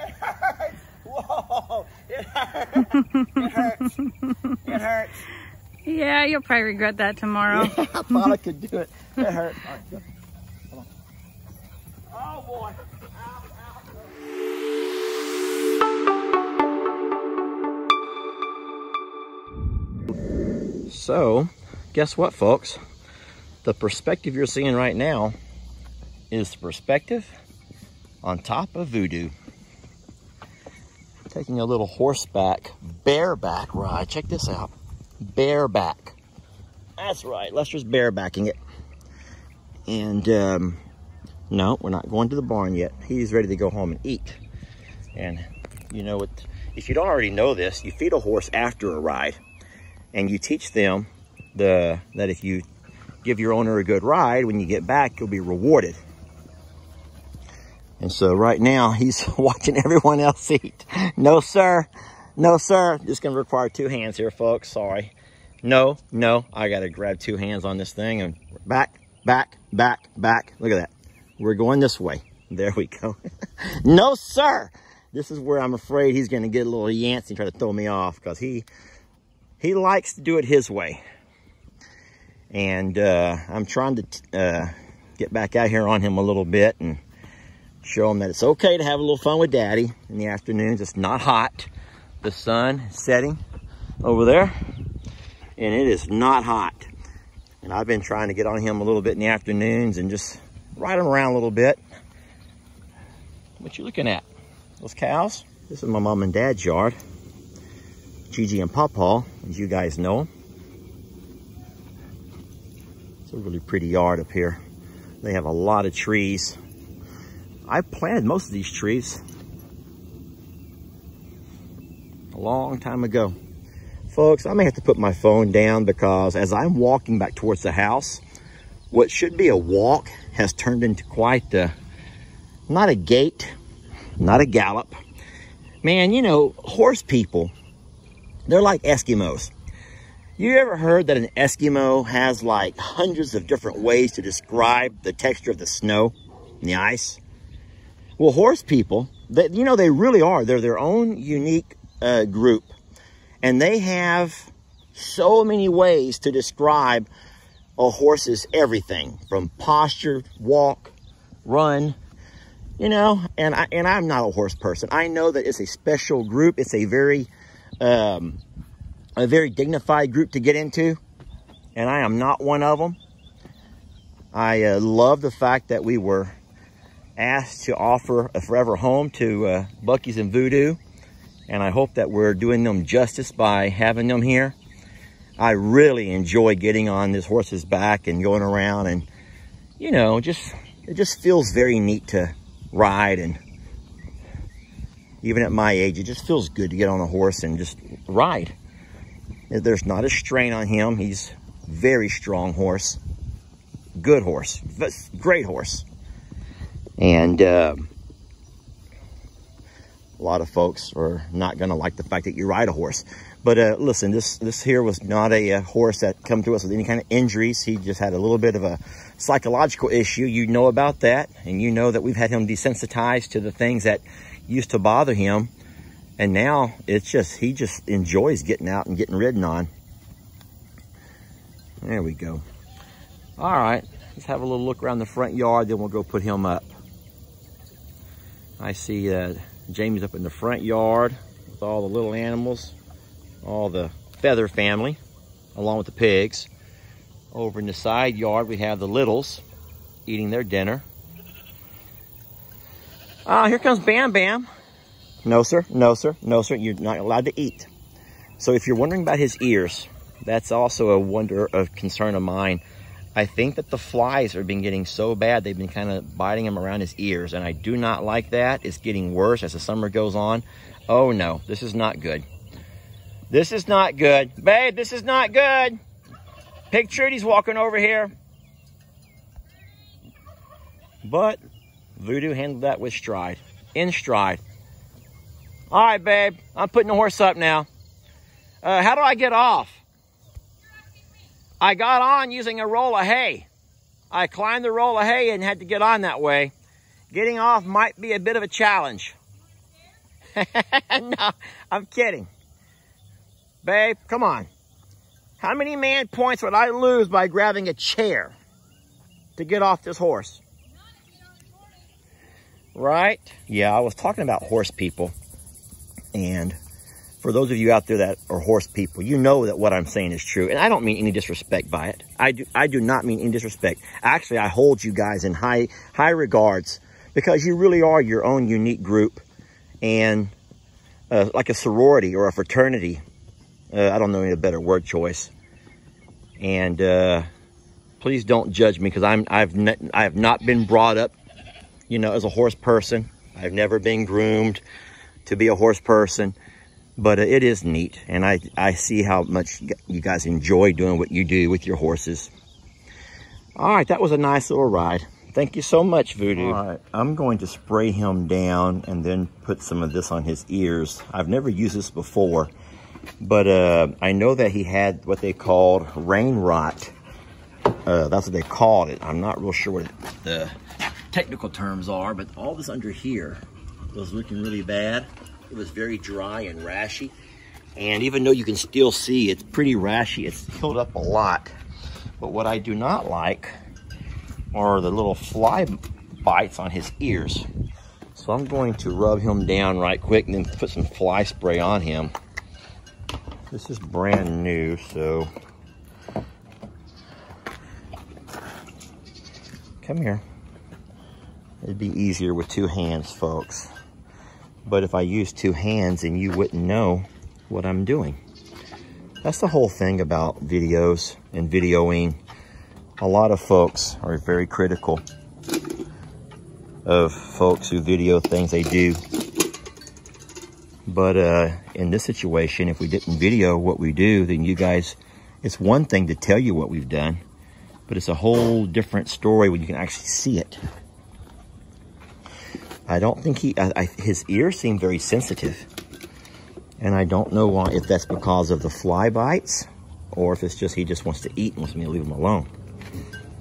It hurts. Whoa, it hurts. It hurts. It hurts. Yeah, you'll probably regret that tomorrow. Yeah, I thought I could do it. It hurt. All right, go. Come on. Oh boy. Ow, ow. So, guess what, folks? The perspective you're seeing right now is the perspective on top of Voodoo. Taking a little horseback, bareback ride. Check this out. Bareback. That's right, Lester's barebacking it. And no, we're not going to the barn yet. He's ready to go home and eat. And you know what? If you don't already know this, you feed a horse after a ride, and you teach them that if you give your owner a good ride, when you get back, you'll be rewarded. And so right now, he's watching everyone else eat. No, sir. No, sir. Just going to require 2 hands here, folks. Sorry. No, no. I got to grab 2 hands on this thing. And back, back, back, back. Look at that. We're going this way. There we go. No, sir. This is where I'm afraid he's going to get a little yancy and try to throw me off, because he likes to do it his way. And I'm trying to get back out here on him a little bit and show him that it's okay to have a little fun with Daddy in the afternoons. It's not hot. The sun is setting over there, and it is not hot. And I've been trying to get on him a little bit in the afternoons and just ride him around a little bit. What you looking at? Those cows? This is my mom and dad's yard. Gigi and Pawpaw, as you guys know. It's a really pretty yard up here. They have a lot of trees. I planted most of these trees a long time ago. Folks, I may have to put my phone down, because as I'm walking back towards the house, what should be a walk has turned into quite not a gait, not a gallop. Man, you know, horse people, they're like Eskimos. You ever heard that an Eskimo has like hundreds of different ways to describe the texture of the snow and the ice? Well, horse people, you know, they really are. They're their own unique group. And they have so many ways to describe a horse's everything, from posture, walk, run, you know. And I'm not a horse person. I know that it's a special group. It's a very dignified group to get into, and I am not one of them. I love the fact that we were asked to offer a forever home to Bucky's and Voodoo, and I hope that we're doing them justice by having them here. I really enjoy getting on this horse's back and going around, and you know, it just feels very neat to ride. And even at my age, it just feels good to get on a horse and just ride. There's not a strain on him. He's a very strong horse, good horse, great horse. And a lot of folks are not going to like the fact that you ride a horse. But listen, this here was not a horse that come to us with any kind of injuries. He just had a little bit of a psychological issue. You know about that. And you know that we've had him desensitized to the things that used to bother him. And now it's just, he just enjoys getting out and getting ridden on. There we go. All right, let's have a little look around the front yard, then we'll go put him up. I see Jamie's up in the front yard with all the little animals, all the feather family, along with the pigs. Over in the side yard, we have the littles eating their dinner. Here comes Bam Bam. No, sir. No, sir. No, sir. You're not allowed to eat. So if you're wondering about his ears, that's also a concern of mine. I think that the flies have been getting so bad, they've been kind of biting him around his ears, and I do not like that. It's getting worse as the summer goes on. Oh, no. This is not good. This is not good. Babe, this is not good. Pig Trudy's walking over here. But Voodoo handled that with stride. In stride. All right, babe. I'm putting the horse up now. How do I get off? I got on using a roll of hay. I climbed the roll of hay and had to get on that way. Getting off might be a bit of a challenge. No, I'm kidding. Babe, come on. How many man points would I lose by grabbing a chair to get off this horse? Right? Yeah, I was talking about horse people. And for those of you out there that are horse people, you know that what I'm saying is true. And I don't mean any disrespect by it. I do not mean any disrespect. Actually, I hold you guys in high regards because you really are your own unique group. And like a sorority or a fraternity. I don't know any better word choice. And please don't judge me because I have not been brought up, you know, as a horse person. I've never been groomed to be a horse person. But it is neat, and I see how much you guys enjoy doing what you do with your horses. All right, that was a nice little ride. Thank you so much, Voodoo. All right, I'm going to spray him down and then put some of this on his ears. I've never used this before, but I know that he had what they called rain rot. That's what they called it. I'm not real sure what the technical terms are, but all this under here was looking really bad. It was very dry and rashy. And even though you can still see it's pretty rashy, it's healed up a lot. But what I do not like are the little fly bites on his ears. So I'm going to rub him down right quick and then put some fly spray on him. This is brand new, so come here. It'd be easier with two hands, folks. But if I use two hands, then you wouldn't know what I'm doing. That's the whole thing about videos and videoing. A lot of folks are very critical of folks who video things they do. But in this situation, if we didn't video what we do, then you guys, it's one thing to tell you what we've done, but it's a whole different story when you can actually see it. I don't think his ears seem very sensitive. And I don't know why, if that's because of the fly bites or if it's just he just wants to eat and wants me to leave him alone.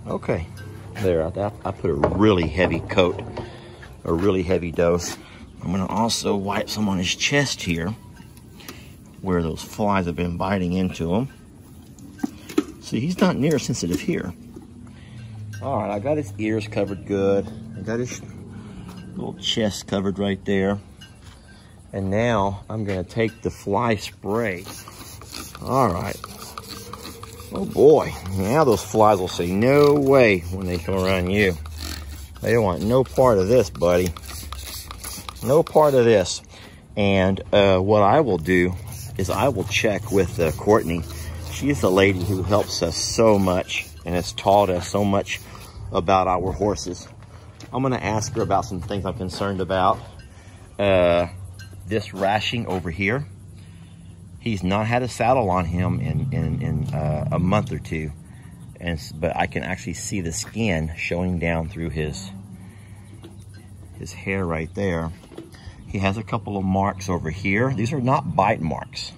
Okay, there, I put a really heavy coat, a really heavy dose. I'm gonna also wipe some on his chest here where those flies have been biting into him. See, he's not near sensitive here. All right, I got his ears covered good. I got his little chest covered right there. And now I'm gonna take the fly spray. All right. Oh boy, now those flies will say no way when they come around you. They don't want no part of this, buddy. No part of this. And what I will do is I will check with Courtney. She's the lady who helps us so much and has taught us so much about our horses. I'm gonna ask her about some things I'm concerned about. This rashing over here. He's not had a saddle on him in a month or two. But I can actually see the skin showing down through his hair right there. He has a couple of marks over here. These are not bite marks.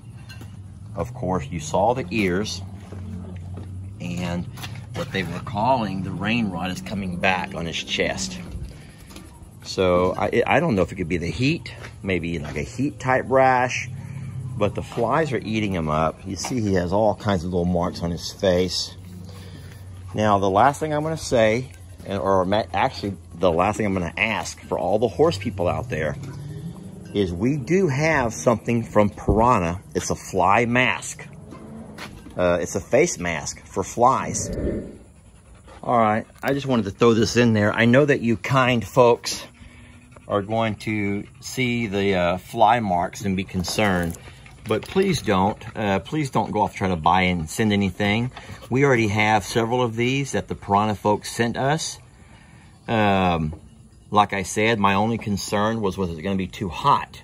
Of course, you saw the ears, and what they were calling the rain rot is coming back on his chest. So I don't know if it could be the heat, maybe like a heat type rash, but the flies are eating him up. You see he has all kinds of little marks on his face. Now the last thing I'm gonna say, or actually the last thing I'm gonna ask for all the horse people out there, is we do have something from Piranha. It's a fly mask. It's a face mask for flies. All right, I just wanted to throw this in there. I know that you kind folks are going to see the fly marks and be concerned, but please don't go off trying to buy and send anything. We already have several of these that the Piranha folks sent us. Like I said, my only concern was it going to be too hot?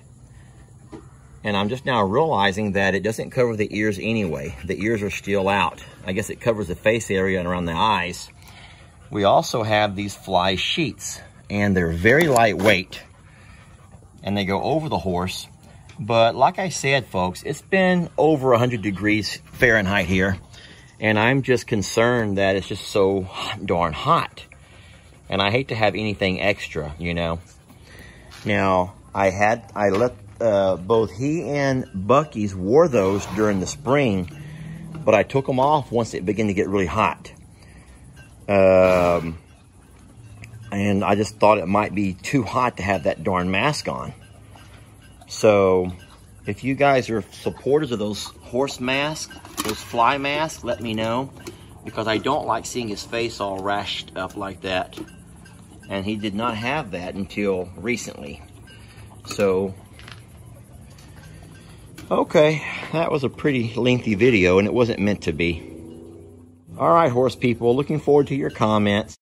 And I'm just now realizing that it doesn't cover the ears anyway. The ears are still out. I guess it covers the face area and around the eyes. We also have these fly sheets, and they're very lightweight, and they go over the horse. But like I said, folks, it's been over 100 degrees Fahrenheit here, and I'm just concerned that it's just so darn hot. And I hate to have anything extra, you know. Now, I let both he and Bucky's wore those during the spring, but I took them off once it began to get really hot. And I just thought it might be too hot to have that darn mask on. So if you guys are supporters of those horse masks, those fly masks, let me know, because I don't like seeing his face all rashed up like that. And he did not have that until recently. So, okay, that was a pretty lengthy video, and it wasn't meant to be. All right, horse people, looking forward to your comments.